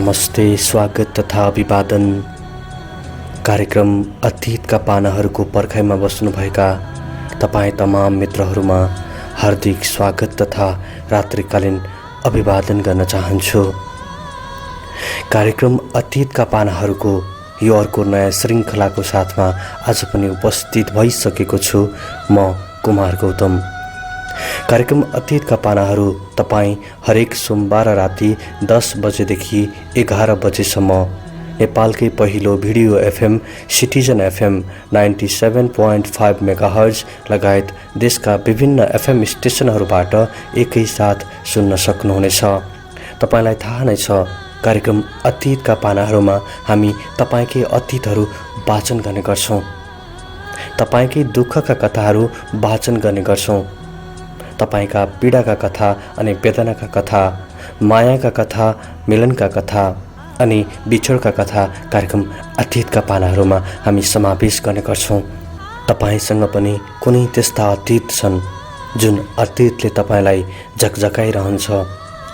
नमस्ते, स्वागत तथा अभिवादन। कार्यक्रम अतीतका पानाहरूको पर्खाइमा बस्नुभएका तपाईँ तमाम मित्रहरूमा हार्दिक स्वागत तथा रात्रिकालीन अभिवादन गर्न चाहन्छु। कार्यक्रम अतीतका पानाहरूको यो अर्को नयाँ श्रृङ्खलाको साथमा आज पनि उपस्थित भइसकेको छु म कुमार गौतम। कार्यक्रम अतीतका पानाहरू तपाईँ हरेक सोमबार राति 10 बजेदेखि 11 बजेसम्म नेपालकै पहिलो video FM citizen FM 97.5 megahertz लगायत देशका विभिन्न एफएम स्टेसनहरूबाट एकैसाथ सुन्न सक्नुहुनेछ। तपाईलाई थाहा नै छ, कार्यक्रम अतीतका पानाहरूमा हामी तपाईकै अतीतहरू वाचन गर्ने गर्छौँ, तपाईकै दुःखका कथाहरू वाचन गर्ने गर्छौँ, तपाईका पीडाका कथा अनि वेदनाका कथा, मायाका कथा, मिलनका कथा अनि बिछोडका कथा कार्यक्रम अतीतका पानाहरूमा हामी समावेश गर्ने गर्छौँ। तपाईसँग पनि कुनै त्यस्ता अतीत छन् जुन अतीतले तपाईलाई झकझकाइरहन्छ,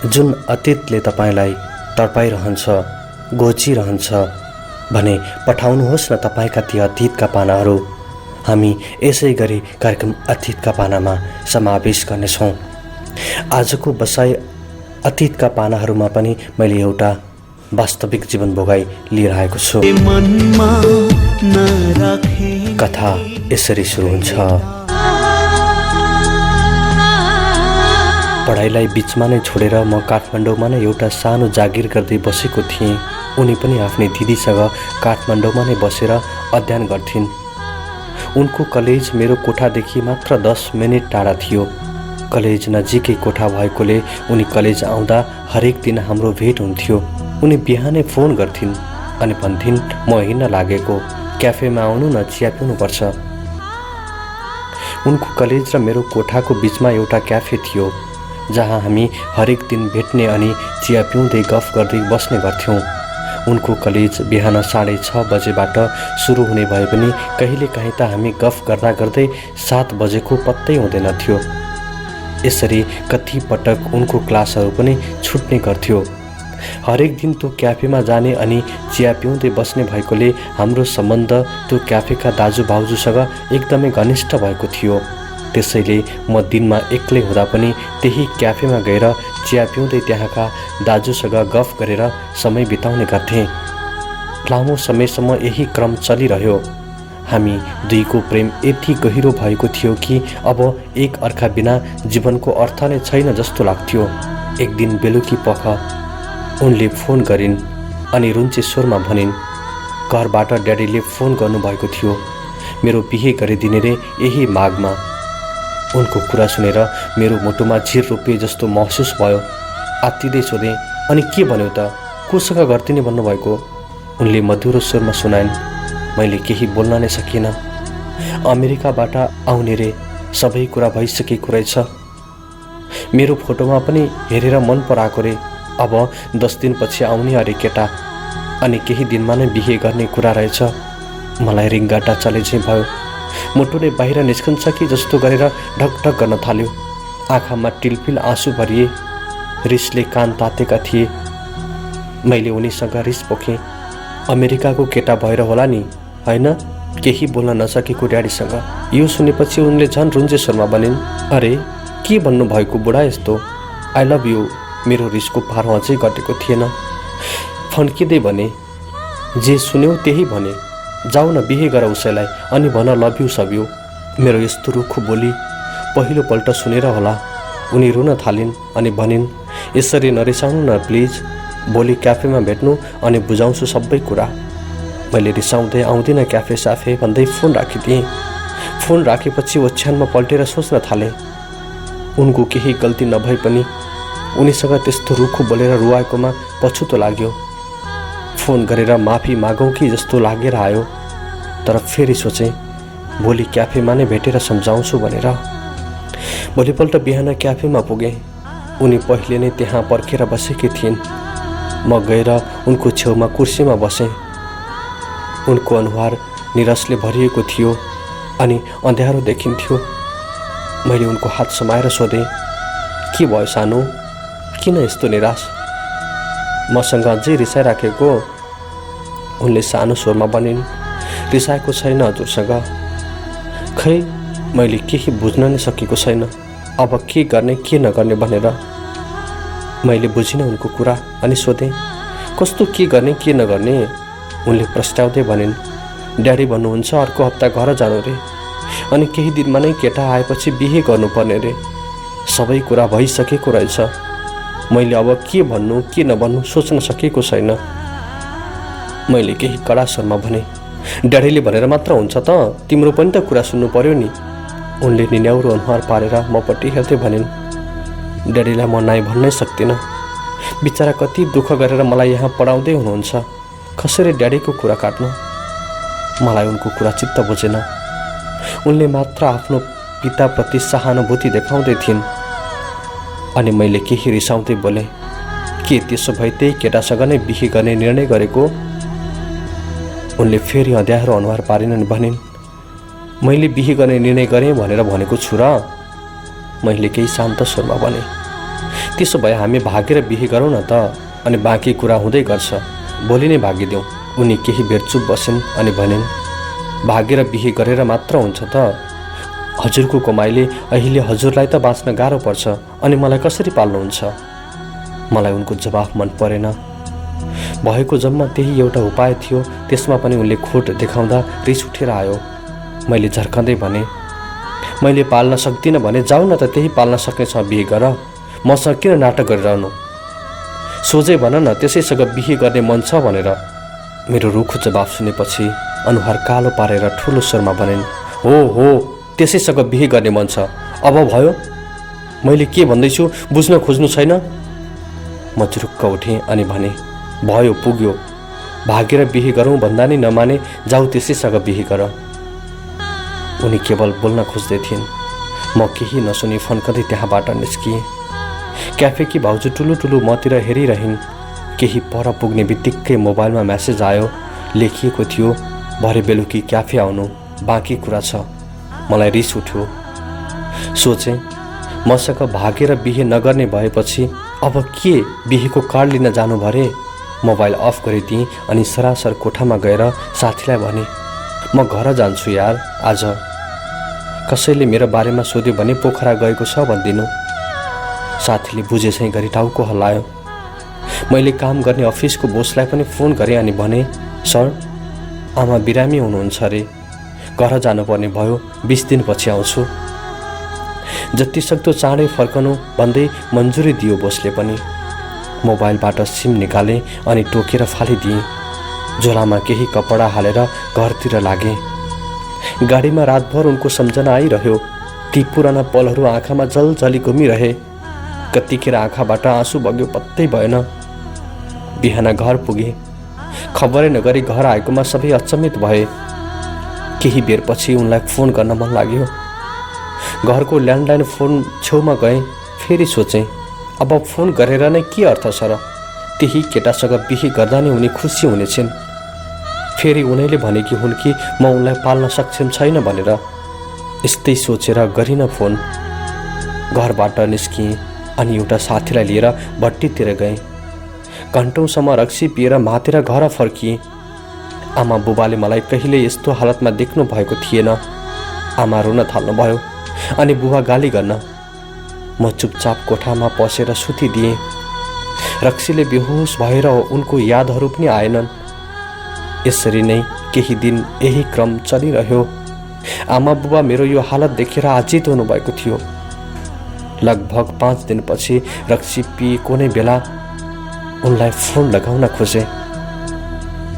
जुन अतीतले तपाईलाई तडपाइरहन्छ, गोचिरहन्छ भने पठाउनुहोस् न तपाईका ती अतीतका पानाहरू। हामी यसै गरी कार्यक्रम अतीतका पानामा समावेश गर्नेछौँ। आजको बसाइ अतीतका पानाहरूमा पनि मैले एउटा वास्तविक जीवन भोगाइ लिएर आएको छु। कथा यसरी सुरु हुन्छ। पढाइलाई बिचमा नै छोडेर म काठमाडौँमा नै एउटा सानो जागिर गर्दै बसेको थिएँ। उनी पनि आफ्नै दिदीसँग काठमाडौँमा नै बसेर अध्ययन गर्थिन्। उनको कलेज मेरो कोठादेखि मात्र 10 मिनेट टाढा थियो। कलेज नजिकै कोठा भएकोले उनी कलेज आउँदा हरेक दिन हाम्रो भेट हुन्थ्यो। उनी बिहानै फोन गर्थिन् अनि भन्थिन् म हिँड्न लागेको, क्याफेमा आउनु न, चिया पिउनुपर्छ। उनको कलेज र मेरो कोठाको बिचमा एउटा क्याफे थियो जहाँ हामी हरेक दिन भेट्ने अनि चिया पिउँदै गफ गर्दै बस्ने गर्थ्यौँ। उनको कलेज बिहान 6:30 बजेबाट सुरु हुने भए पनि कहिलेकाहीँ त हामी गफ गर्दा गर्दै 7 बजेको पत्तै हुँदैन थियो। यसरी कति पटक उनको क्लासहरू पनि छुट्ने गर्थ्यो। हरेक दिन त्यो क्याफेमा जाने अनि चिया पिउँदै बस्ने भएकोले हाम्रो सम्बन्ध त्यो क्याफेका दाजुभाउजूसँग एकदमै घनिष्ठ भएको थियो। त्यसैले म दिनमा एक्लै हुँदा पनि त्यही क्याफेमा गएर चिया पिउँदै त्यहाँका दाजुसँग गफ गरेर समय बिताउने गर्थेँ। लामो समयसम्म यही क्रम चलिरह्यो। हामी दुईको प्रेम यति गहिरो भएको थियो कि अब एक अर्का बिना जीवनको अर्थ नै छैन जस्तो लाग्थ्यो। एक दिन बेलुकी पख उनले फोन गरिन् अनि रुन्चे स्वरमा भनिन्, घरबाट ड्याडीले फोन गर्नुभएको थियो, मेरो बिहे गरिदिने रे यही मागमा। उनको कुरा सुनेर मेरो मुटुमा झिर रोपे जस्तो महसुस भयो। आत्तिँदै सोधेँ, अनि के भन्यो त, कोसँग गर्दिने भन्नुभएको? उनले मधुरो स्वरमा सुनाइन्। मैले केही बोल्न नै सकिनँ। अमेरिकाबाट आउने रे, सबै कुरा भइसकेको रहेछ। मेरो फोटोमा पनि हेरेर मन पराएको रे। अब 10 दिनपछि आउने अरे केटा, अनि केही दिनमा नै बिहे गर्ने कुरा रहेछ। मलाई रिङ्गाटा चले चाहिँ भयो। मुटुले बाहिर निस्कन्छ कि जस्तो गरेर ढकढक गर्न थाल्यो। आँखामा टिलपिल आँसु भरिए। रिसले कान तातेका थिए। मैले उनीसँग रिस पोखेँ। अमेरिकाको केटा भएर होला नि, होइन? केही बोल्न नसकेको ड्याडीसँग। यो सुनेपछि उनले झन् रुन्जे स्वरमा भनिन्, अरे के भन्नुभएको बुढा यस्तो? I love you. मेरो रिसको पारो अझै घटेको थिएन। फन्किँदै भने, जे सुन्यौ त्यही भने, जाऊ न बिहे गर उसैलाई अनि भन लभ यु सब यु। मेरो यस्तो रुखो बोली पहिलोपल्ट सुनेर होला उनी रुन थालिन् अनि भनिन्, यसरी नरिसाउनु न प्लिज, भोलि क्याफेमा भेट्नु अनि बुझाउँछु सबै कुरा। मैले रिसाउँदै आउँदिनँ क्याफे साफे भन्दै फोन राखिदिएँ। फोन राखेपछि ओछ्यानमा पल्टेर सोच्न थालेँ। उनको केही गल्ती नभए पनि उनीसँग त्यस्तो रुखो बोलेर रुवाएकोमा पछुतो लाग्यो। फोन गरेर माफी मागौँ कि जस्तो लागेर आयो। तर फेरि सोचेँ भोलि क्याफेमा नै भेटेर सम्झाउँछु भनेर। भोलिपल्ट बिहान क्याफेमा पुगेँ। उनी पहिले नै त्यहाँ पर्खेर बसेकी थिइन्। म गएर उनको छेउमा कुर्सीमा बसेँ। उनको अनुहार निराशले भरिएको थियो अनि अँध्यारो देखिन्थ्यो। मैले उनको हात समाएर सोधेँ, के भयो सानो, किन यस्तो निराश? मसँग अझै रिसाइराखेको? उनले सानो स्वरमा भनिन्। रिसाएको छैन हजुरसँग। खै मैले केही बुझ्न नै सकेको छैन, अब के गर्ने के नगर्ने भनेर। मैले बुझिनँ उनको कुरा अनि सोधेँ, कस्तो के गर्ने के नगर्ने? उनले प्रस्ताउँदै भनिन्, ड्याडी भन्नुहुन्छ अर्को हप्ता घर जानु रे, अनि केही दिनमा नै केटा आएपछि बिहे गर्नुपर्ने रे। सबै कुरा भइसकेको रहेछ। मैले अब के भन्नु के नभन्नु सोच्न सकेको छैन। मैले केही कडा स्वरमा भने, ड्याडीले भनेर मात्र हुन्छ त, तिम्रो पनि त कुरा सुन्नु पर्यो नि। उनले निन्याउरो अनुहार पारेर मपट्टि हेर्दै भनिन्, ड्याडीलाई म नाइ भन्नै सक्दिनँ। बिचरा कति दुःख गरेर मलाई यहाँ पढाउँदै हुनुहुन्छ, कसरी ड्याडीको कुरा काट्नु? मलाई उनको कुरा चित्त बुझेन। उनले मात्र आफ्नो पिताप्रति सहानुभूति देखाउँदै थिइन्। अनि मैले केही रिसाउँदै बोले, के त्यसो भए त्यही केटासँग नै बिहे गर्ने निर्णय गरेको? उनले फेरि अँध्यारो अनुहार पारिन् अनि भनिन्, मैले बिहे गर्ने निर्णय गरेँ भनेर भनेको छु र? मैले केही शान्त स्वरमा भने, त्यसो भए हामी भागेर बिहे गरौँ न त, अनि बाँकी कुरा हुँदै गर्छ, भोलि नै भागिदेऊ। उनी केही बेर चुप बसिन् अनि भनिन्, भागेर बिहे गरेर मात्र हुन्छ त? हजुरको कमाइले अहिले हजुरलाई त बाँच्न गाह्रो पर्छ, अनि मलाई कसरी पाल्नुहुन्छ? मलाई उनको जवाफ मन परेन। भएको जम्मा त्यही एउटा उपाय थियो, त्यसमा पनि उनले खोट देखाउँदा रिस उठेर आयो। मैले झर्कँदै भने, मैले पाल्न सक्दिनँ भने जाऊ न त, त्यही पाल्न सक्नेछ बिहे गर, मसँग किन नाटक गरिरहनु? सोझै भन न, त्यसैसँग बिहे गर्ने मन छ भनेर। मेरो रुखो जवाफ सुनेपछि अनुहार कालो पारेर ठुलो स्वरमा भनिन्, हो त्यसैसँग बिहे गर्ने मन छ। अब भयो? मैले के भन्दैछु बुझ्न खोज्नु छैन? म चुरुक्क उठेँ अनि भने, भयो पुग्यो, भागेर बिहे गरौँ भन्दा नि नमाने, जाऊ त्यसैसँग बिहे गर। उनी केवल बोल्न खोज्दै थिइन्। म केही नसुनी फन्कँदै त्यहाँबाट निस्किएँ। क्याफेकी भाउजू ठुलो मतिर हेरिरहन्। केही पर पुग्ने बित्तिकै मोबाइलमा मेसेज आयो। लेखिएको थियो, भरे बेलुकी क्याफे आउनु, बाँकी कुरा छ। मलाई रिस उठ्यो। सोचेँ, मसँग भागेर बिहे नगर्ने भएपछि अब के बिहेको कार्ड लिन जानु भरे? मोबाइल अफ गरिदिएँ अनि सरासर कोठामा गएर साथीलाई भने, म घर जान्छु यार आज। कसैले मेरो बारेमा सोध्यो भने पोखरा गएको छ भनिदिनु। साथीले बुझेछै गरी टाउको हल्लायो। मैले काम गर्ने अफिसको बोसलाई पनि फोन गरेँ अनि भने, सर आमा बिरामी हुनुहुन्छ अरे, घर जानुपर्ने भयो, 20 दिनपछि आउँछु। जतिसक्दो चाँडै फर्कनु भन्दै मन्जुरी दियो बोसले पनि। मोबाइलबाट सिम निकालेँ अनि टोकेर फालिदिएँ। झोलामा केही कपडा हालेर घरतिर लागेँ। गाडीमा रातभर उनको सम्झना आइरह्यो। ती पुराना पलहरू आँखामा जलजली घुमिरहे। कतिखेर आँखाबाट आँसु बग्यो पत्तै भएन। बिहान घर पुगे। खबरै नगरी घर आएकोमा सबै अचम्मित भए। केही बेरपछि उनलाई फोन गर्न मन लाग्यो। घरको ल्यान्डलाइन फोन छेउमा गएँ। फेरि सोचेँ, अब फोन गरेर नै के अर्थ छ र? त्यही केटासँग बिहे गर्दा नै उनी खुसी हुनेछिन्। फेरि उनैले भने कि हुन् कि म उनलाई पाल्न सक्षम छैन भनेर। यस्तै सोचेर गरिनँ फोन। घरबाट निस्किएँ अनि एउटा साथीलाई लिएर भट्टीतिर गएँ। घन्टौँसम्म रक्सी पिएर मातेर घर फर्किएँ। आमा बुबाले मलाई कहिले यस्तो हालतमा देख्नु भएको थिएन। आमा रुन थाल्नुभयो अनि बुबा गाली गर्न। म चुपचाप कोठामा पसेर सुतिदिएँ। रक्सीले बेहोस भएर उनको यादहरू पनि आएनन्। यसरी नै केही दिन यही क्रम चलिरह्यो। आमा बुबा मेरो यो हालत देखेर आजित हुनुभएको थियो। लगभग 5 दिनपछि रक्सी पिएको नै बेला उनलाई फोन लगाउन खोजेँ,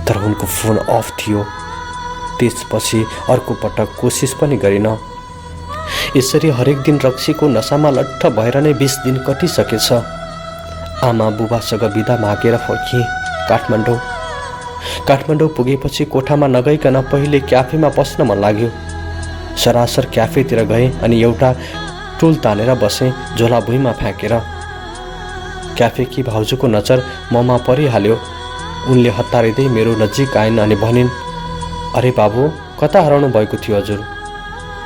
तर उनको फोन अफ थियो। त्यसपछि अर्को पटक कोसिस पनि गरिनँ। यसरी हरेक दिन रक्सीको नसामा लट्ठ भएर नै 20 दिन कटिसकेछ। आमा बुबासँग बिदा मागेर फर्किएँ काठमाडौँ पुगेपछि कोठामा नगइकन पहिले क्याफेमा पस्न मन लाग्यो। सरासर क्याफेतिर गएँ अनि एउटा टुल तानेर बसेँ, झोला भुइँमा फ्याँकेर। क्याफेकी भाउजूको नजर ममा परिहाल्यो। उनले हतारिँदै मेरो नजिक आइन् अनि भनिन्, अरे बाबु कता हराउनु भएको थियो हजुर?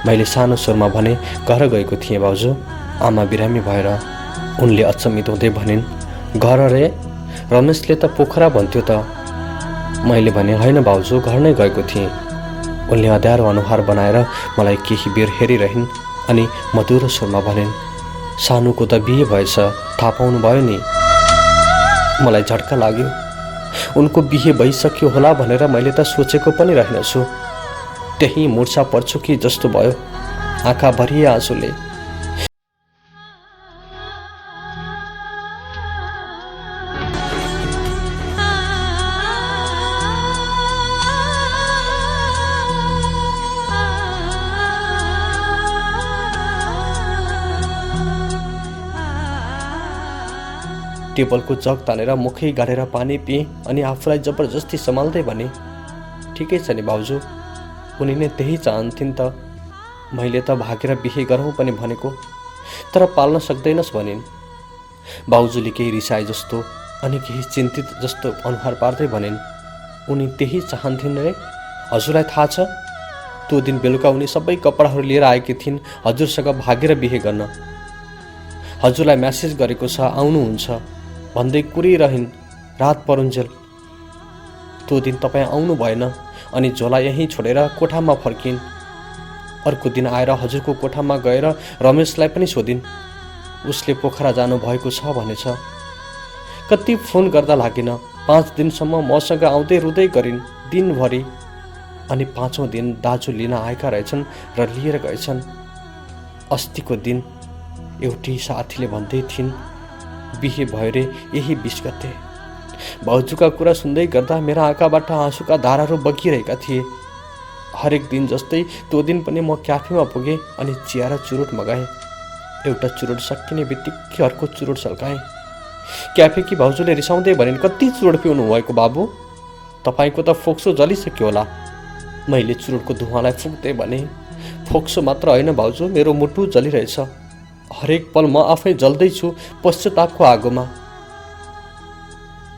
मैले सानो स्वरमा भने, घर गएको थिएँ भाउजू, आमा बिरामी भएर। उनले अचम्मित हुँदै भनिन्, घर रे? रमेशले त पोखरा भन्थ्यो त। मैले भने होइन भाउजू, घर नै गएको थिएँ। उनले अँध्यारो अनुहार बनाएर मलाई केही बेर हेरिरहन् अनि मधुरो स्वरमा भनिन्, सानुको त बिहे भएछ, थाहा पाउनु भयो नि। मलाई झट्का लाग्यो। उनको बिहे भइसक्यो होला भनेर मैले त सोचेको पनि रहेनछु। त्यही मुर्छा पर्छु कि जस्तो भयो, आँखा भरिए आँसुले। टेबलको जग तानेर मुखै गाडेर पानी पिएँ अनि आफूलाई जबरजस्ती सम्हाल्दै भने, ठिकै छ नि भाउजू, उनी नै त्यही चाहन्थिन् त। मैले त भागेर बिहे गरौँ पनि भनेको, तर पाल्न सक्दैनस् भनिन्। भाउजूले केही रिसाए जस्तो अनि केही चिन्तित जस्तो अनुहार पार्दै भनिन्, उनी त्यही चाहन्थिन् रे। हजुरलाई थाहा छ, त्यो दिन बेलुका उनी सबै कपडाहरू लिएर आएकी थिइन् हजुरसँग भागेर बिहे गर्न। हजुरलाई म्यासेज गरेको छ, आउनुहुन्छ भन्दै कुरिरहन् रात परुन्जेल। त्यो दिन तपाईँ आउनु भएन अनि झोला यहीँ छोडेर कोठामा फर्किन्। अर्को दिन आएर हजुरको कोठामा गएर रमेशलाई पनि सोधिन्, उसले पोखरा जानुभएको छ भनेछ। कति फोन गर्दा लागेन, 5 दिनसम्म मसँग आउँदै रुँदै गरिन् दिनभरि। अनि 5औं दिन दाजु लिन आएका रहेछन् र लिएर गएछन्। अस्तिको दिन एउटी साथीले भन्दै थिइन्, बिहे भयो रे यही 20 गते। भाउजूका कुरा सुन्दै गर्दा मेरा आँखाबाट आँसुका धाराहरू बगिरहेका थिए। हरेक दिन जस्तै त्यो दिन पनि म क्याफेमा पुगेँ अनि चिया र चुरोट मगाएँ। एउटा चुरोट सकिने बित्तिकै अर्को चुरोट सल्काएँ। क्याफेकी भाउजूले रिसाउँदै भनिन्, कति चुरोट पिउनु भएको बाबु, तपाईँको त फोक्सो जलिसक्यो होला। मैले चुरोटको धुवाँलाई फुक्दै भने, फोक्सो मात्र होइन भाउजू, मेरो मुटु जलिरहेछ। हरेक पल म आफै जल्दैछु पश्चातापको आगोमा।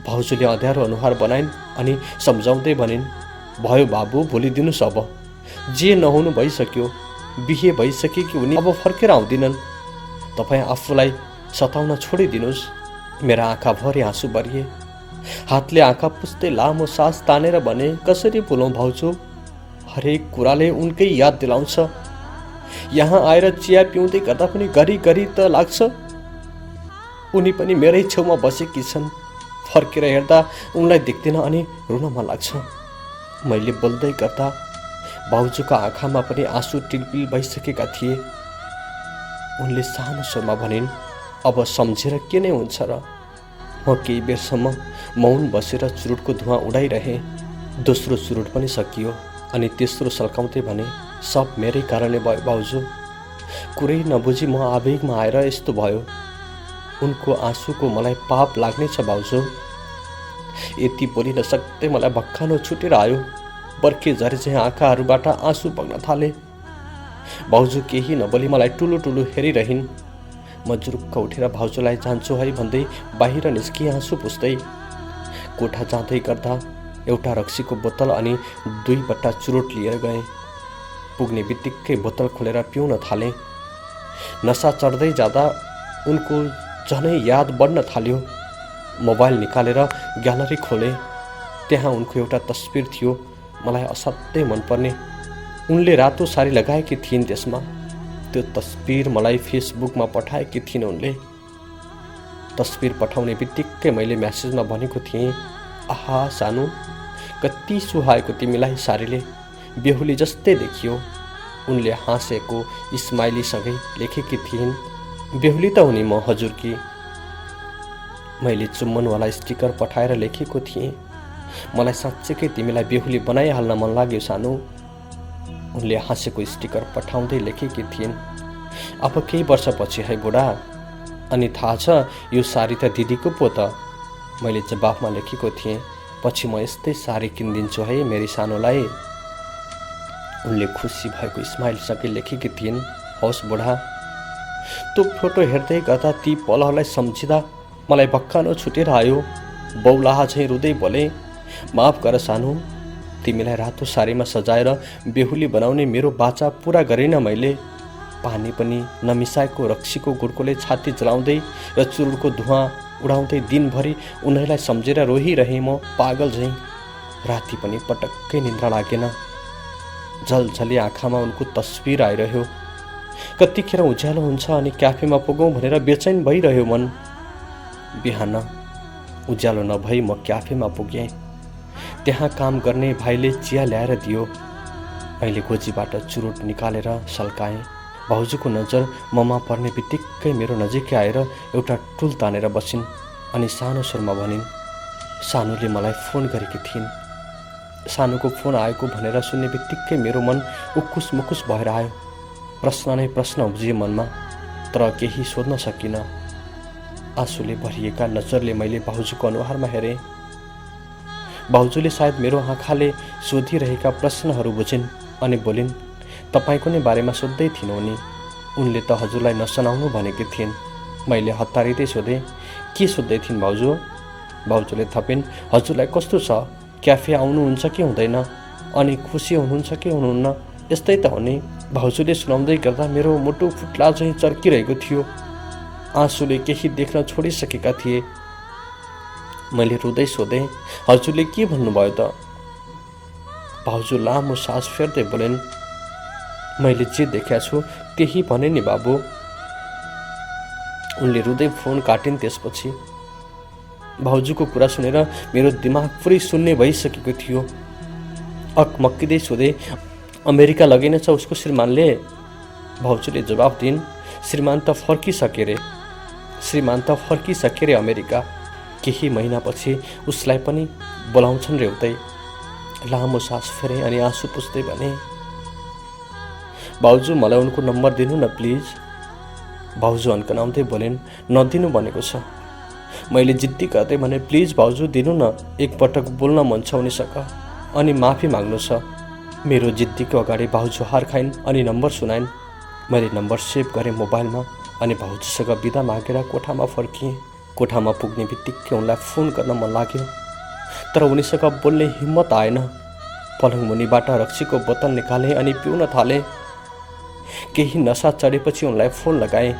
भाउजूले अँध्यारो अनुहार बनाइन् अनि सम्झाउँदै भनिन्, भयो बाबु, भोलिदिनुहोस् अब। जे नहुनु भइसक्यो, बिहे भइसके कि उनी अब फर्केर आउँदिनन्। तपाईँ आफूलाई सताउन छोडिदिनुहोस्। मेरा आँखाभरि आँसु भरिए। हातले आँखा पुस्दै लामो सास तानेर भने, कसरी भुलौँ भाउजू, हरेक कुराले उनकै याद दिलाउँछ। यहाँ आएर चिया पिउँदै गर्दा पनि घरि त लाग्छ उनी पनि मेरै छेउमा बसेकी छन्। फर्केर हेर्दा उनलाई देख्दिन अनि रुन मन लाग्छ। मैले बोल्दै गर्दा भाउजूका आँखामा पनि आँसु टिलपिल भइसकेका थिए। उनले सानो स्वरमा भनिन्, अब सम्झेर के नै हुन्छ र। म केही बेरसम्म मौन बसेर चुरोटको धुवाँ उडाइरहेँ। दोस्रो चुरोट पनि सकियो अनि तेस्रो सल्काउँदै भने, सब मेरै कारणले भयो भाउजू, कुरै नबुझी म आवेगमा आएर यस्तो भयो। उनको आँसुको मलाई पाप लाग्नेछ भाउजू। यति बोली नसक्दै मलाई भक्कानो छुटेर आयो। बर्खे झरे चाहिँ आँखाहरूबाट आँसु बग्न थाले। भाउजू केही नबोली मलाई टुलु टुलु हेरिरहन्। म जुरुक्क उठेर भाउजूलाई जान्छु है भन्दै बाहिर निस्किएँ आँसु पुस्दै। कोठा जाँदै गर्दा एउटा रक्सीको बोतल अनि 2 बट्टा चुरोट लिएर गएँ। पुग्ने बित्तिकै बोतल खोलेर पिउन थालेँ। नसा चढ्दै जाँदा उनको झनै याद बढ्न थाल्यो। मोबाइल निकालेर ग्यालरी खोलेँ। त्यहाँ उनको एउटा तस्बिर थियो, मलाई असाध्यै मनपर्ने। उनले रातो साडी लगाएकी थिइन् त्यसमा। त्यो तस्बिर मलाई फेसबुकमा पठाएकी थिइन् उनले। तस्बिर पठाउने बित्तिकै मैले म्यासेजमा भनेको थिएँ, आहा सानु, कति सुहाएको तिमीलाई साडीले, बेहुली जस्तै देखियो। उनले हाँसेको स्माइलीसँगै लेखेकी थिइन्, बेहुली त हुने म हजुरकी। मैले चुम्बनवाला स्टिकर पठाएर लेखेको थिएँ, मलाई साँच्चैकै तिमीलाई बेहुली बनाइहाल्न मन लाग्यो सानु। उनले हाँसेको स्टिकर पठाउँदै लेखेकी थिइन्, अब केही वर्षपछि है बुढा, अनि थाहा छ यो साडी त दिदीको पो त। मैले जवाफमा लेखेको थिएँ, पछि म यस्तै साडी किनिदिन्छु है मेरी सानोलाई। उनले खुसी भएको स्माइलसँगै लेखेकी थिइन्, हवस् बुढा। त्यो फोटो हेर्दै गर्दा ती पलहरूलाई सम्झिँदा मलाई भक्कानो छुटेर आयो। बौलाहा चाहिँ रुँदै बोले, माफ गर सानु, तिमीलाई रातो साडीमा सजाएर बेहुली बनाउने मेरो बाचा पुरा गरिनँ मैले। पानी पनि नमिसाएको रक्सीको गुड्कोले छाती जलाउँदै र चुरुटको धुवाँ उडाउँदै दिनभरि उनीहरूलाई सम्झेर रोहिरहे म पागल झैँ। राति पनि पटक्कै निद्रा लागेन। झलझली आँखामा उनको तस्बिर आइरह्यो। कतिखेर उज्यालो हुन्छ अनि क्याफेमा पुगौँ भनेर बेचैन भइरह्यो मन। बिहान उज्यालो नभई म क्याफेमा पुगेँ। त्यहाँ काम गर्ने भाइले चिया ल्याएर दियो। मैले गोजीबाट चुरोट निकालेर सल्काएँ। भाउजूको नजर ममा पर्ने बित्तिकै मेरो नजिकै आएर एउटा टुल तानेर बसिन् अनि सानो स्वरमा भनिन्, सानुले मलाई फोन गरेकी थिइन्। सानुको फोन आएको भनेर सुन्ने बित्तिकै मेरो मन उक्कुस मुकुस भएर आयो। प्रश्न नै प्रश्न उब्जिए मनमा, तर केही सोध्न सकिनँ। आँसुले भरिएका नजरले मैले भाउजूको अनुहारमा हेरेँ। भाउजूले सायद मेरो आँखाले सोधिरहेका प्रश्नहरू बुझिन् अनि बोलिन्, तपाईको नै बारेमा सोध्दै थिइन् उनी। उनले त हजुरलाई नसनाउनु भनेकी थिइन्। मैले हतारिँदै सोधेँ, के सोध्दै थिइन् भाउजू? भाउजूले थपिन्, हजुरलाई कस्तो छ? क्याफे आउनुहुन्छ कि हुँदैन? अनि खुसी हुनुहुन्छ कि हुनुहुन्न? यस्तै त हो नि। भाउजूले सुनाउँदै गर्दा मेरो मुटु फुट्ला चाहिँ चर्किरहेको थियो। आँसुले केही देख्न छोडिसकेका थिए। मैले रुँदै सोधेँ, हजुरले के भन्नुभयो त? भाउजू लामो सास फेर्दै बोलेन्, मैले जे देखेको छु त्यही भने नि बाबु। उनले रुँदै फोन काटिन्। त्यसपछि भाउजूको कुरा सुनेर मेरो दिमाग पुरै शून्य भइसकेको थियो। अकमक्किँदै सोधेँ, अमेरिका लगेनछ उसको श्रीमानले? भाउजूले जवाफ दिइन्, श्रीमान त फर्किसके रे। श्रीमान त फर्किसके रे अमेरिका। केही महिनापछि उसलाई पनि बोलाउँछन् रे उतै। लामो सास फेरेँ अनि आँसु पुस्दै भने, भाउजू मलाई उनको नम्बर दिनु न प्लिज। भाउजू अन्कनाउँदै बोलिन्, नदिनु भनेको छ। मैले जिद्दी गर्दै भने, प्लिज भाउजू दिनु न, एकपटक बोल्न मन छ उनीसँग अनि माफी माग्नु छ। मेरो जिद्दीको अगाडि भाउजू हार खाइन् अनि नम्बर सुनाइन्। मैले नम्बर सेभ गरेँ मोबाइलमा अनि भाउजूसँग बिदा मागेर कोठामा फर्किएँ। कोठामा पुग्ने बित्तिकै उनलाई फोन गर्न मन लाग्यो, तर उनीसँग बोल्ने हिम्मत आएन। पलङ मुनिबाट रक्सीको बोतल निकालेँ अनि पिउन थालेँ। केही नसा चढेपछि उनलाई फोन लगाएँ।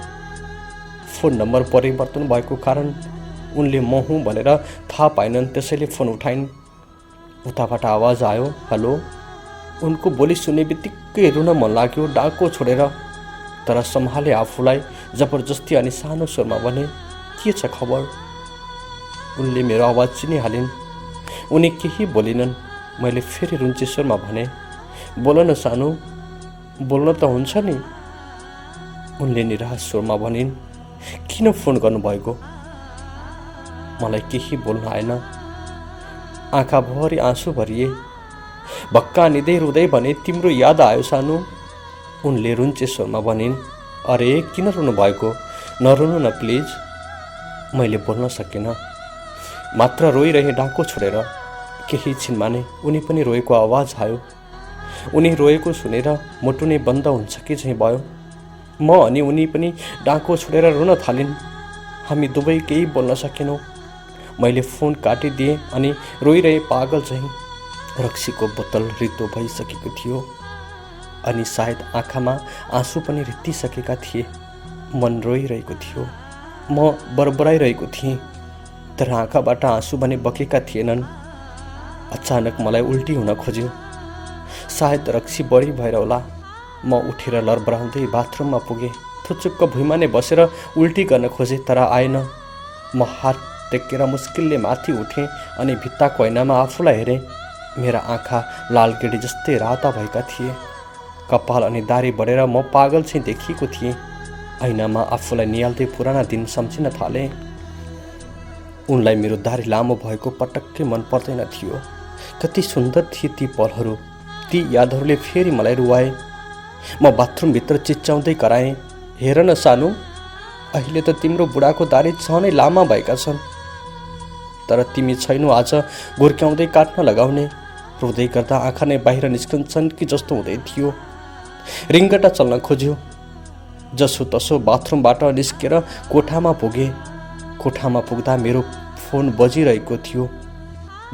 फोन नम्बर परिवर्तन भएको कारण उनले म हुँ भनेर थाहा पाएनन्, त्यसैले फोन उठाइन्। उताबाट आवाज आयो, हेलो। उनको बोली सुन्ने बित्तिकै रुन मन लाग्यो डाको छोडेर, तर सम्हाले आफूलाई जबरजस्ती अनि सानो स्वरमा भने, के छ खबर? उनले मेरो आवाज चिनिहालिन्। उनी केही बोलिनन्। मैले फेरि रुन्चे स्वरमा भने, बोल न सानो, बोल्न त हुन्छ नि। उनले निराश स्वरमा भनिन्, किन फोन गर्नुभएको? मलाई केही बोल्न आएन। आँखाभरि आँसु भरिए। भक्का निदै रुँदै भने, तिम्रो याद आयो सानो। उनले रुन्चे स्वरमा भनिन्, अरे किन रुनु भएको? नरुनु न प्लिज। मैले बोल्न सकिनँ, मात्र रोइरहे डाको छोडेर। केही छिनमा नै उनी पनि रोएको आवाज आयो। उनी रोएको सुनेर मुटु नै बन्द हुन्छ कि चाहिँ भयो। म अनि उनी पनि डाको छोडेर रुन थालिन्। हामी दुवै केही बोल्न सकेनौँ। मैले फोन काटिदिएँ अनि रोइरहे पागल चाहिँ। रक्सीको बोतल रित्तो भइसकेको थियो अनि सायद आँखामा आँसु पनि रित्तिसकेका थिए। मन रोइरहेको थियो। म बरबराइरहेको थिएँ, तर आँखाबाट आँसु भने बगेका थिएनन्। अचानक मलाई उल्टी हुन खोज्यो। सायद रक्सी बढी भएर होला। म उठेर लरबराउँदै बाथरुममा पुगेँ। थुचुक्क भुइँमा नै बसेर उल्टी गर्न खोजेँ, तर आएन। म हात टेकेर मुस्किलले माथि उठेँ अनि भित्ताको ऐनामा आफूलाई हेरेँ। मेरा आँखा लालगेडी जस्तै राता भएका थिए। कपाल अनि दारी बढेर म पागल चाहिँ देखिएको थिएँ। ऐनामा आफूलाई निहाल्दै पुराना दिन सम्झिन थालेँ। उनलाई मेरो दारी लामो भएको पटक्कै मन पर्दैन थियो। कति सुन्दर थिए ती पलहरू। ती यादहरूले फेरि मलाई रुवाए। म बाथरुमभित्र चिच्याउँदै कराएँ, हेर न सानो, अहिले त तिम्रो बुढाको दारी झनै लामा भएका छन्, तर तिमी छैनौ आज गुर्क्याउँदै काट्न लगाउने। रुँदै गर्दा आँखा नै बाहिर निस्कन्छन् कि जस्तो हुँदै थियो। रिङ्गटा चल्न खोज्यो। जसो तसो बाथरुमबाट निस्केर कोठामा पुगेँ। कोठामा पुग्दा मेरो फोन बजिरहेको थियो।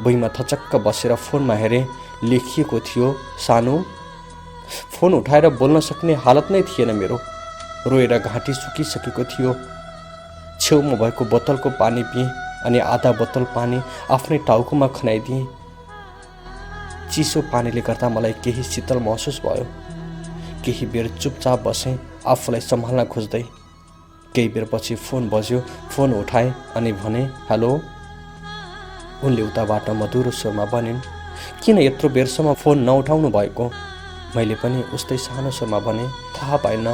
भुइँमा थचक्क बसेर फोनमा हेरेँ। लेखिएको थियो, सानो। फोन उठाएर बोल्न सक्ने हालत नै थिएन मेरो। रोएर घाँटी सुकिसकेको थियो। छेउमा भएको बोतलको पानी पिएँ अनि आधा बोतल पानी आफ्नै टाउकोमा खनाइदिएँ। चिसो पानीले गर्दा मलाई केही शीतल महसुस भयो। केही बेर चुपचाप बसेँ, आफूलाई सम्हाल्न खोज्दै। केही बेरपछि फोन बज्यो। फोन उठाएँ अनि भने, हेलो। उनले उताबाट मधुरो स्वरमा भनिन्, किन यत्रो बेरसम्म फोन नउठाउनु भएको? मैले पनि उस्तै सानो स्वरमा भने, थाहा पाएन।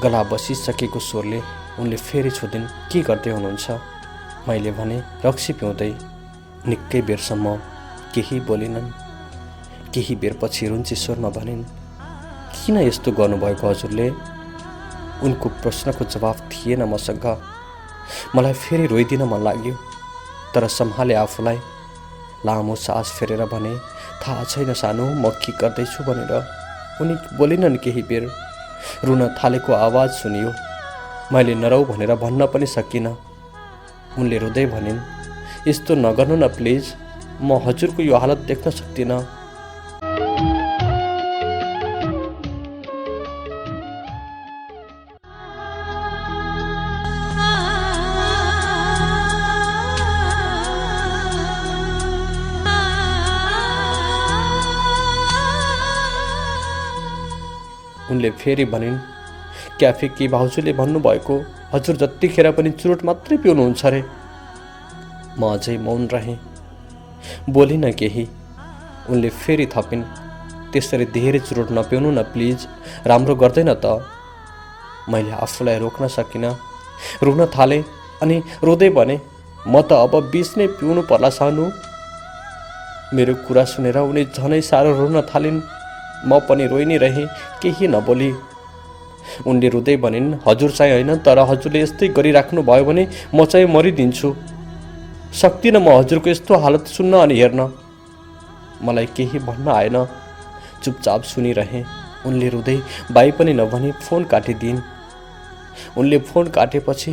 गला बसिसकेको स्वरले उनले फेरि सोधिन्, के गर्दै हुनुहुन्छ? मैले भने, रक्सी पिउँदै। निकै बेरसम्म केही बोलिनन्। केही बेरपछि रुन्ची स्वरमा भनिन्, किन यस्तो गर्नुभएको हजुरले? उनको प्रश्नको जवाफ थिएन मसँग। मलाई फेरि रोइदिन मन लाग्यो, तर सम्हाले आफूलाई। लामो सास फेरेर भने, थाहा छैन सानो, म के गर्दैछु भनेर। उनी बोलिनन्। केही बेर रुन थालेको आवाज सुनियो। मैले नरौ भनेर भन्न पनि सकिनँ। उनले रुँदै भनिन्, यस्तो नगर्नु न प्लिज, म हजुरको यो हालत देख्न सक्दिनँ। उनले फेरि भनिन्, क्याफे कि भाउजूले भन्नुभएको हजुर जतिखेर पनि चुरोट मात्रै पिउनुहुन्छ अरे। म अझै मौन रहेँ, बोलिन केही। उनले फेरि थपिन्, त्यसरी धेरै चुरोट नपिउनु न प्लिज, राम्रो गर्दैन त। मैले आफूलाई रोक्न सकिनँ। रुन थालेँ अनि रोँदै भने, म त अब 20 नै पिउनु पर्ला सानो। मेरो कुरा सुनेर उनी झनै साह्रो रुन थालिन्। म पनि रोइ नै रहेँ, केही नबोली। उनले रुँदै भनिन्, हजुर चाहिँ होइन, तर हजुरले यस्तै गरिराख्नु भयो भने म चाहिँ मरिदिन्छु। सक्दिनँ म हजुरको यस्तो हालत सुन्न अनि हेर्न। मलाई केही भन्न आएन, चुपचाप सुनिरहेँ। उनले रुँदै बाई पनि नभनी फोन काटिदिइन्। उनले फोन काटेपछि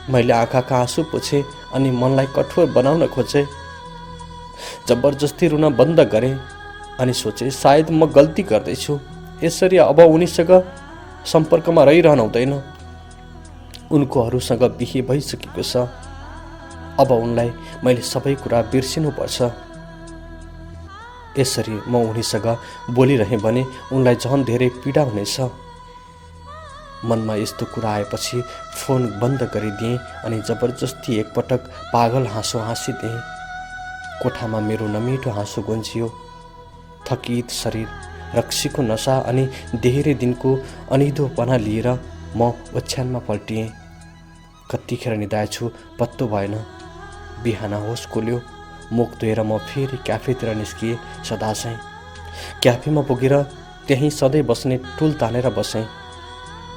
मैले आँखाका आँसु पोछेँ अनि मनलाई कठोर बनाउन खोजेँ। जबरजस्ती रुन बन्द गरेँ अनि सोचेँ, सायद म गल्ती गर्दैछु। यसरी अब उनीसँग सम्पर्कमा रहिरहन हुँदैन। उनको अरूसँग बिहे भइसकेको छ। अब उनलाई मैले सबै कुरा बिर्सिनुपर्छ। यसरी म उनीसँग बोलिरहेँ भने उनलाई झन् धेरै पीडा हुनेछ। मनमा यस्तो कुरा आएपछि फोन बन्द गरिदिएँ अनि जबरजस्ती एकपटक पागल हाँसो हाँसिदिएँ। कोठामा मेरो नमिठो हाँसो गुन्जियो। थकित शरीर, रक्सीको नशा अनि धेरै दिनको अनिदोपना लिएर म ओछ्यानमा पल्टिएँ। कतिखेर निदाएछु पत्तो भएन। बिहान होस खुल्यो। मुख धोएर म फेरि क्याफेतिर निस्किएँ। सदाझैँ क्याफेमा पुगेर त्यहीँ सधैँ बस्ने टुल तानेर बसेँ।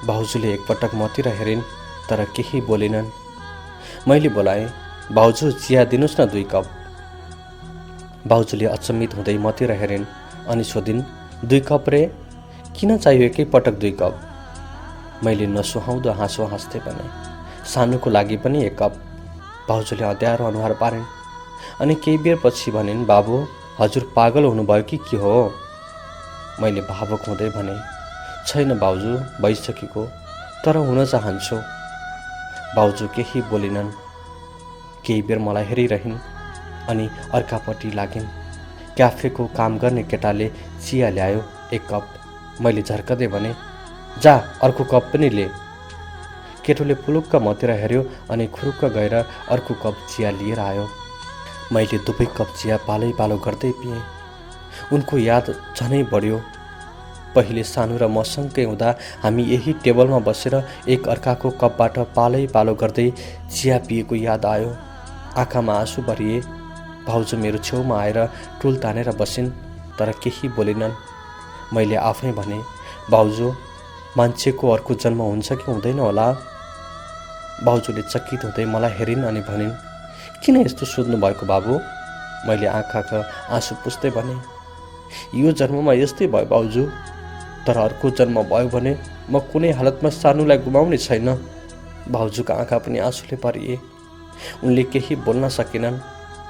भाउजूले एकपटक मतिर हेरिन्, तर केही बोलिनन्। मैले बोलाएँ, भाउजू चिया दिनुहोस् न 2 कप। भाउजूले अचम्मित हुँदै मतिर हेरिन् अनि सोधिन्, 2 कप रे? किन चाहियो एकैपटक 2 कप? मैले नसुहाउँदो हाँसो हाँस्दै भने, सानोको लागि पनि 1 कप। भाउजूले अँध्यारो अनुहार पारिन् अनि केही बेरपछि भनिन्, बाबु हजुर पागल हुनुभयो कि के हो? मैले भावुक हुँदै भने, छैन भाउजू, भइसकेको, तर हुन चाहन्छु। भाउजू केही बोलिनन्। केही बेर मलाई हेरिरहन् अनि अर्कापट्टि लागिन्। क्याफेको काम गर्ने केटाले चिया ल्यायो 1 कप। मैले झर्कदै भने, जा अर्को कप पनि ले। केटोले पुलुक्क मतिर हेऱ्यो अनि खुरुक्क गएर अर्को कप चिया लिएर आयो। मैले दुवै कप चिया पालै पालो गर्दै पिएँ। उनको याद झनै बढ्यो। पहिले सानो र म सँगै हुँदा हामी यही टेबलमा बसेर एक अर्काको कपबाट पालै पालो गर्दै चिया पिएको याद आयो। आँखामा आँसु भरिए। भाउजू मेरो छेउमा आएर टुल तानेर बसिन्, तर केही बोलिनन्। मैले आफै भने, भाउजू मान्छेको अर्को जन्म हुन्छ कि हुँदैन होला? भाउजूले चकित हुँदै मलाई हेरिन् अनि भनिन्, किन यस्तो सोध्नु भएको बाबु? मैले आँखाका आँसु पुस्दै भने, यो जन्ममा यस्तै भयो भाउजू, तर अर्को जन्म भयो भने म कुनै हालतमा सानुलाई गुमाउने छैन। भाउजूका आँखा पनि आँसुले भरिए। उनले केही बोल्न सकेनन्।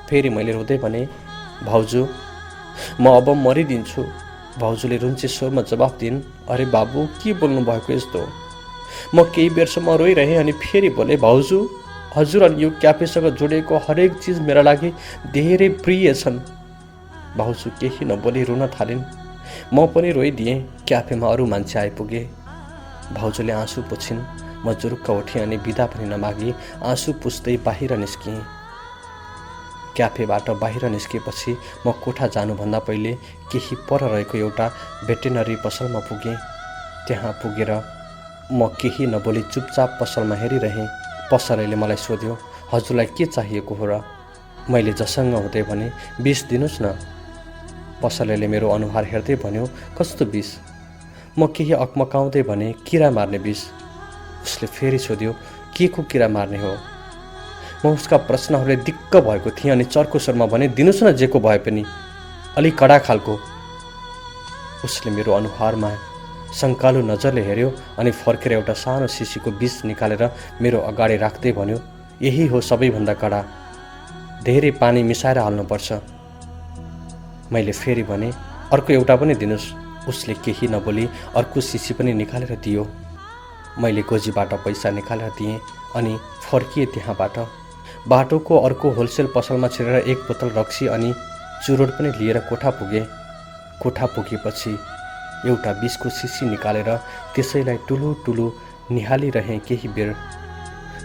फेरि मैले रुँदै भने, भाउजू म अब मरिदिन्छु। भाउजूले रुन्चे स्वरमा जवाफ दिइन्, अरे बाबु के बोल्नु भएको यस्तो? म केही बेरसम्म रोइरहेँ अनि फेरि बोले, भाउजू हजुर अनि यो क्याफेसँग जोडिएको हरेक चिज मेरा लागि धेरै प्रिय छन्। भाउजू केही नबोली रुन थालिन्। म पनि रोइदिएँ। क्याफेमा अरू मान्छे आइपुगे। भाउजूले आँसु पुछिन्। म जुरुक्क उठेँ अनि बिदा पनि नमागी आँसु पुस्दै बाहिर निस्किएँ। क्याफेबाट बाहिर निस्केपछि म कोठा जानुभन्दा पहिले केही पर रहेको एउटा भेटेनरी पसलमा पुगेँ। त्यहाँ पुगेर म केही नबोली चुपचाप पसलमा हेरिरहेँ। पसलेले मलाई सोध्यो, हजुरलाई के चाहिएको हो र? मैले जसँग हुँदै भने, विष दिनुहोस् न। पसलेले मेरो अनुहार हेर्दै भन्यो, कस्तो विष? म केही अकमकाउँदै भने, किरा मार्ने विष। उसले फेरि सोध्यो, के को किरा मार्ने हो? म उसका प्रश्नहरूले दिक्क भएको थिएँ अनि चर्को स्वरमा भने, दिनुहोस् न जेको भए पनि, अलि कडा खालको। उसले मेरो अनुहारमा शङ्कालु नजरले हेऱ्यो अनि फर्केर एउटा सानो सिसीको विष निकालेर मेरो अगाडि राख्दै भन्यो, यही हो सबैभन्दा कडा, धेरै पानी मिसाएर हाल्नुपर्छ। मैले फेरि भने, अर्को एउटा पनि दिनुहोस्। उसले केही नबोली अर्को सिसी पनि निकालेर दियो। मैले गोजीबाट पैसा निकालेर दिएँ अनि फर्किएँ। त्यहाँबाट बाटोको अर्को होलसेल पसलमा छिरेर एक बोतल रक्सी अनि चुरोट पनि लिएर कोठा पुगेँ। कोठा पुगेपछि एउटा विषको सिसी निकालेर त्यसैलाई टुलु टुलु निहालिरहेँ। केही बेर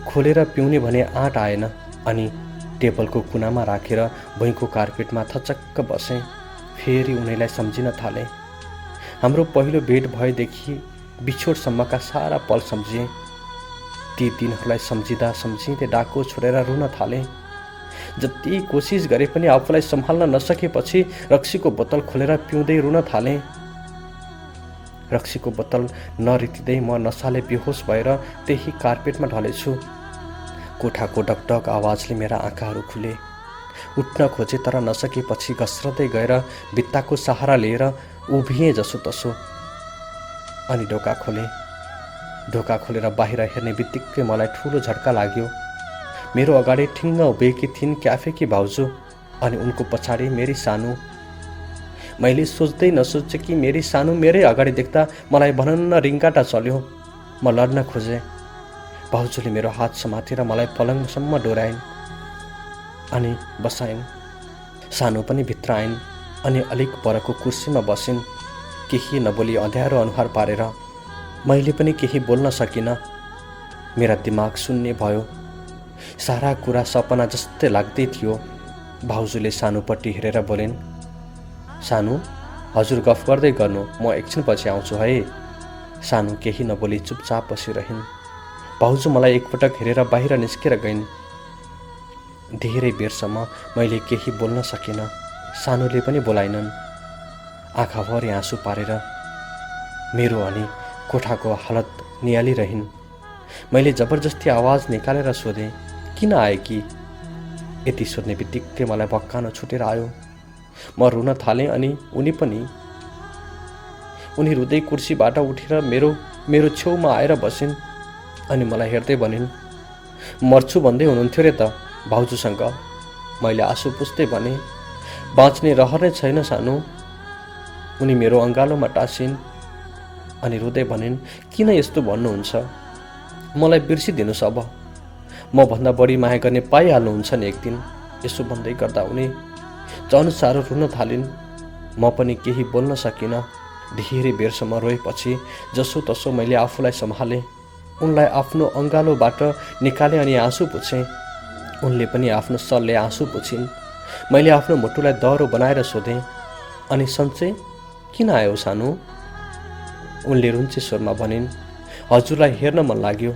खोलेर पिउने भने आँट आएन अनि टेबलको कुनामा राखेर भुइँको कार्पेटमा थचक्क बसेँ। फेरि उनीलाई सम्झिन थालेँ। हाम्रो पहिलो भेट भएदेखि बिछोडसम्मका सारा पल सम्झिएँ। ती दिनहरूलाई सम्झिँदा सम्झिँदै डाको छोडेर रुन थालेँ। जति कोसिस गरे पनि आफूलाई सम्हाल्न नसकेपछि रक्सीको बोतल खोलेर पिउँदै रुन थालेँ। रक्सीको बोतल नरितिँदै म नसाले बेहोस भएर त्यही कार्पेटमा ढलेछु। कोठाको डकडक आवाजले मेरा आँखाहरू खुले। उठ्न खोजे तर नसकेपछि घस्रदै गएर भित्ताको सहारा लिएर उभिएँ जसोतसो अनि ढोका खोलेँ। ढोका खोलेर बाहिर हेर्ने बित्तिकै मलाई ठुलो झट्का लाग्यो। मेरो अगाडि ठिङ्ग उभिएकी थिइन् क्याफेकी भाउजू अनि उनको पछाडि मेरी सानु। मैले सोच्दै नसोचेकी मेरी सानु मेरै अगाडि देख्दा मलाई भनन्न रिङ्गाटा चल्यो। म लड्न खोजेँ। भाउजूले मेरो हात समातेर मलाई पलङसम्म डोर्याइन् अनि बसाइन्। सानु पनि भित्र आइन् अनि अलिक परको कुर्सीमा बसिन्। केही नबोली अँध्यारो अनुहार पारेर। मैले पनि केही बोल्न सकिनँ। मेरा दिमाग शून्य भयो। सारा कुरा सपना जस्तै लाग्दै थियो। भाउजूले सानुपट्टि हेरेर बोलिन्, सानु हजुर गफ गर्दै गर्नु, म एकछिनपछि आउँछु है। सानु केही नबोली चुपचाप बसिरहिन्। भाउजू मलाई एकपटक हेरेर बाहिर निस्केर गइन्। धेरै बेरसम्म मैले केही बोल्न सकिनँ। सानुले पनि बोलाइनन्। आँखाभरि आँसु पारेर मेरो अनि कोठाको हालत निहालिरहिन्। मैले जबरजस्ती आवाज निकालेर सोधेँ, किन आए कि? यति सोध्ने बित्तिकै मलाई भक्कानो छुटेर आयो। म रुन थालेँ अनि उनी पनि। उनी रुँदै कुर्सीबाट उठेर मेरो छेउमा आएर बसिन् अनि मलाई हेर्दै भनिन्, मर्छु भन्दै हुनुहुन्थ्यो रे त भाउजूसँग। मैले आँसु पुस्दै भने, बाँच्ने रहर नै छैन सानु। उनी मेरो अँगालोमा टाँसिन् अनि रुँदै भनिन्, किन यस्तो भन्नुहुन्छ? मलाई बिर्सिदिनुहोस् अब। म भन्दा बढी माया गर्ने पाइहाल्नुहुन्छ नि एक दिन। यसो भन्दै गर्दा उनी झन् साह्रो रुन थालिन्। म पनि केही बोल्न सकिनँ। धेरै बेरसम्म रोएपछि जसो तसो मैले आफूलाई सम्हालेँ। उनलाई आफ्नो अँगालोबाट निकालेँ अनि आँसु पुछेँ। उनले पनि आफ्नो सलले आँसु पुछिन्। मैले आफ्नो मुटुलाई दह्रो बनाएर सोधेँ, अनि सन्चै किन आयो सानु? उनले रुन्चे स्वरमा भनिन्, हजुरलाई हेर्न मन लाग्यो।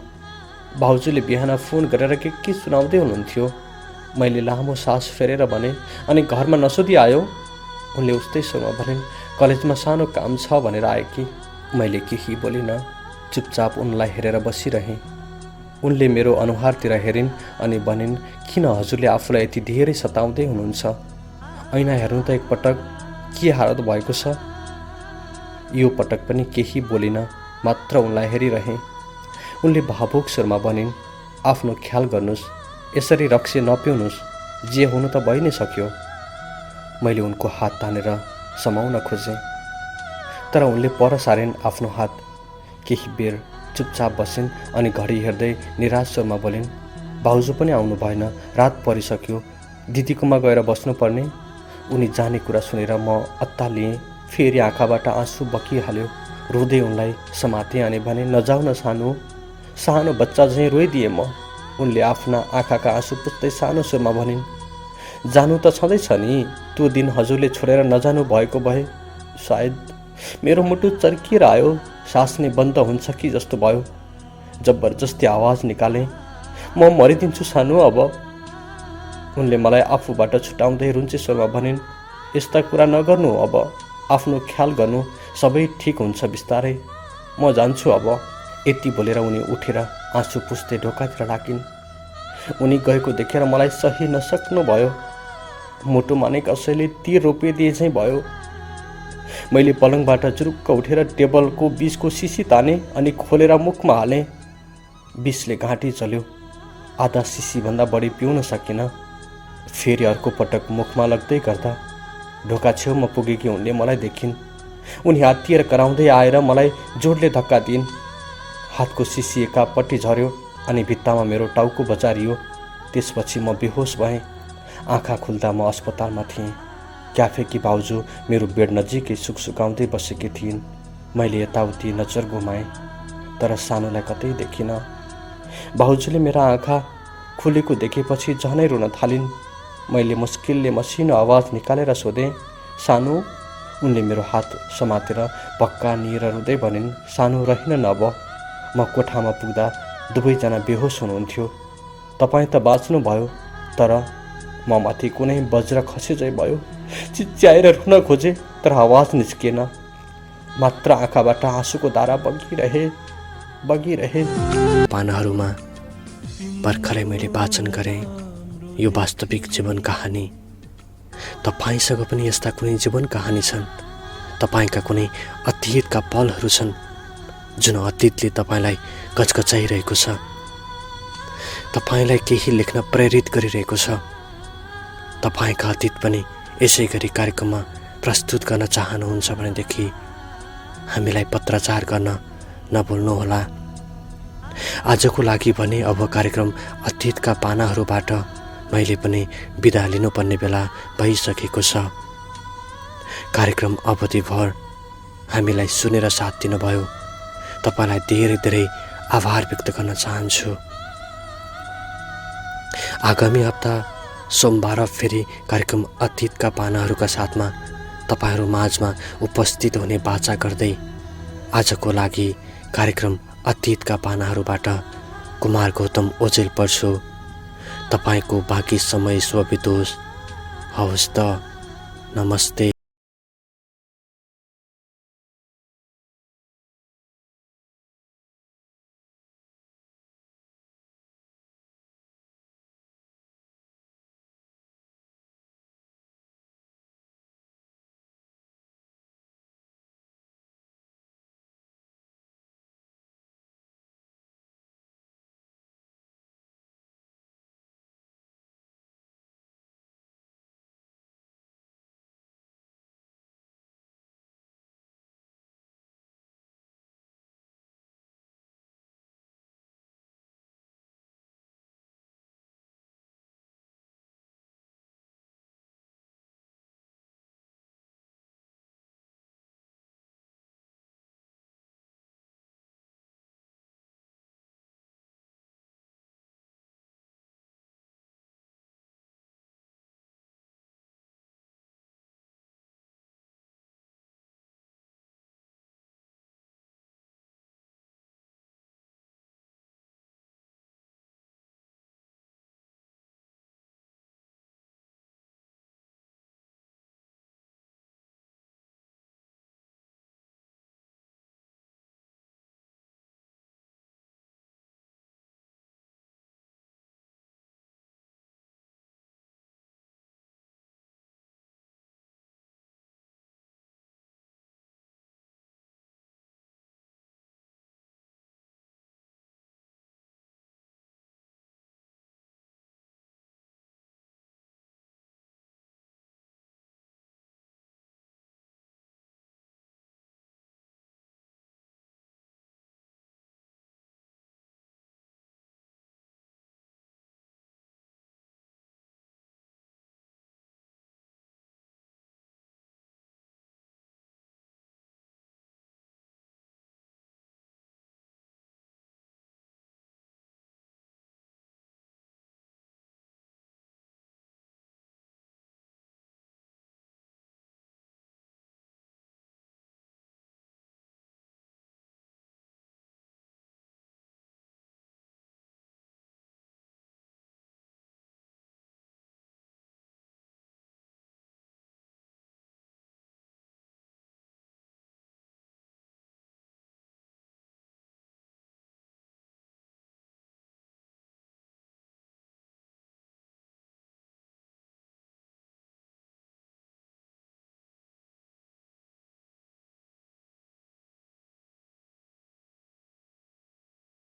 भाउजूले बिहान फोन गरेर के सुनाउँदै हुनुहुन्थ्यो। मैले लामो सास फेरेर भने, अनि घरमा नसोधी आयो? उनले उस्तै स्वरमा भनिन्, कलेजमा सानो काम छ भनेर आए कि। मैले केही बोलिनँ। चुपचाप उनलाई हेरेर बसिरहेँ। उनले मेरो अनुहारतिर हेरिन् अनि भनिन्, किन हजुरले आफूलाई यति धेरै सताउँदै हुनुहुन्छ? ऐना हेर्नु त एकपटक, के हालत भएको छ? यो पटक पनि केही बोलिनँ, मात्र उनलाई हेरिरहेँ। उनले भावुक स्वरमा भनिन्, आफ्नो ख्याल गर्नुहोस्, यसरी रक्सी नपिउनुहोस्, जे हुनु त भइ नै सक्यो। मैले उनको हात तानेर समाउन खोजेँ, तर उनले पर सारिन् आफ्नो हात। केही बेर चुपचाप बसिन् अनि घडी हेर्दै निराश स्वरमा बोलिन्, भाउजू पनि आउनु भएन, रात परिसक्यो, दिदीकोमा गएर बस्नुपर्ने। उनी जाने कुरा सुनेर म अत्तालिएँ। फेरि आँखाबाट आँसु बगिहाल्यो। रुँदै उनलाई समातेँ अनि भने, नजाऊ न सानो, सानो बच्चा झैँ रोइदिएँ म। उनले आफ्ना आँखाका आँसु पुस्दै सानो स्वरमा भनिन्, जानु त छँदैछ नि, त्यो दिन हजुरले छोडेर नजानु भएको भए सायद। मेरो मुटु चर्किएर आयो, सास नै बन्द हुन्छ कि जस्तो भयो। जबरजस्ती आवाज निकालेँ, म मरिदिन्छु सानो अब। उनले मलाई आफूबाट छुटाउँदै रुन्चे स्वरमा भनिन्, यस्ता कुरा नगर्नु अब, आफ्नो ख्याल गर्नु, सबै ठिक हुन्छ बिस्तारै, म जान्छु अब। यति बोलेर उनी उठेर आँसु पुस्दै ढोकातिर लागिन्। उनी गएको देखेर मलाई सही नसक्नु भयो। मुटुमा नै कसैले तीर रोपिदिए चाहिँ भयो। मैले पलङबाट जुरुक्क उठेर टेबलको बिचको सिसी ताने अनि खोलेर मुखमा हालेँ। बिसले घाँटी चल्यो। आधा सिसीभन्दा बढी पिउन सकिनँ। फेरि अर्को पटक मुखमा लाग्दै गर्दा ढोका छेउमा पुगेकी उनले मलाई देखिन्। उनी हात्तिएर कराउँदै आएर मलाई जोडले धक्का दिइन्। हातको सिसी एकापट्टि झर्यो अनि भित्तामा मेरो टाउको बचारियो। त्यसपछि म बेहोस भएँ। आँखा खुल्दा म अस्पतालमा थिएँ। क्याफेकी भाउजू मेरो बेड नजिकै सुकसुकाउँदै बसेकी थिइन्। मैले यताउति नजर घुमाएँ तर सानोलाई कतै देखिनँ। भाउजूले मेरा आँखा खुलेको देखेपछि झनै रुन थालिन्। मैले मुस्किलले मसिनो आवाज निकालेर सोधेँ, सानो? उनले मेरो हात समातेर पक्का निएर रुँदै भनिन्, सानो रहिन न अब। म कोठामा पुग्दा दुवैजना बेहोस हुनुहुन्थ्यो। तपाईँ त बाँच्नुभयो तर म माथि कुनै वज्र खसेझै भयो। चिच्याएर रुन खोजे तर आवाज निस्किएन। मात्र आँखाबाट आँसुको धारा बगिरहे। पानाहरूमा भर्खरै मैले वाचन गरेँ यो वास्तविक जीवन कहानी। तपाईसँग पनि यस्ता कुनै जीवन कहानी छन्? तपाईका कुनै अतीतका पलहरू छन् जुन अतीतले तपाईलाई गचगचाइरहेको छ, तपाईलाई केही लेख्न प्रेरित गरिरहेको छ? तपाईका अतीत पनि यसै गरी कार्यक्रममा प्रस्तुत गर्न चाहनुहुन्छ भनेदेखि हामीलाई पत्राचार गर्न नभुल्नुहोला। आजको लागि भने अब कार्यक्रम अतीतका पानाहरूबाट मैले पनि बिदा लिनुपर्ने बेला भइसकेको छ। कार्यक्रम अवधिभर हामीलाई सुनेर साथ दिनुभयो। तपाईलाई धेरै धेरै आभार व्यक्त गर्न चाहन्छु। आगामी हप्ता सोमबार फेरि कार्यक्रम अतीतका पानाहरूका साथमा तपाईहरू माझमा उपस्थित हुने बाचा गर्दै आजको लागि कार्यक्रम अतीतका पानाहरूबाट कुमार गौतम ओझेल पर्छु। तपाईको बाँकी समय शुभ बितोस्। हवस् त, नमस्ते।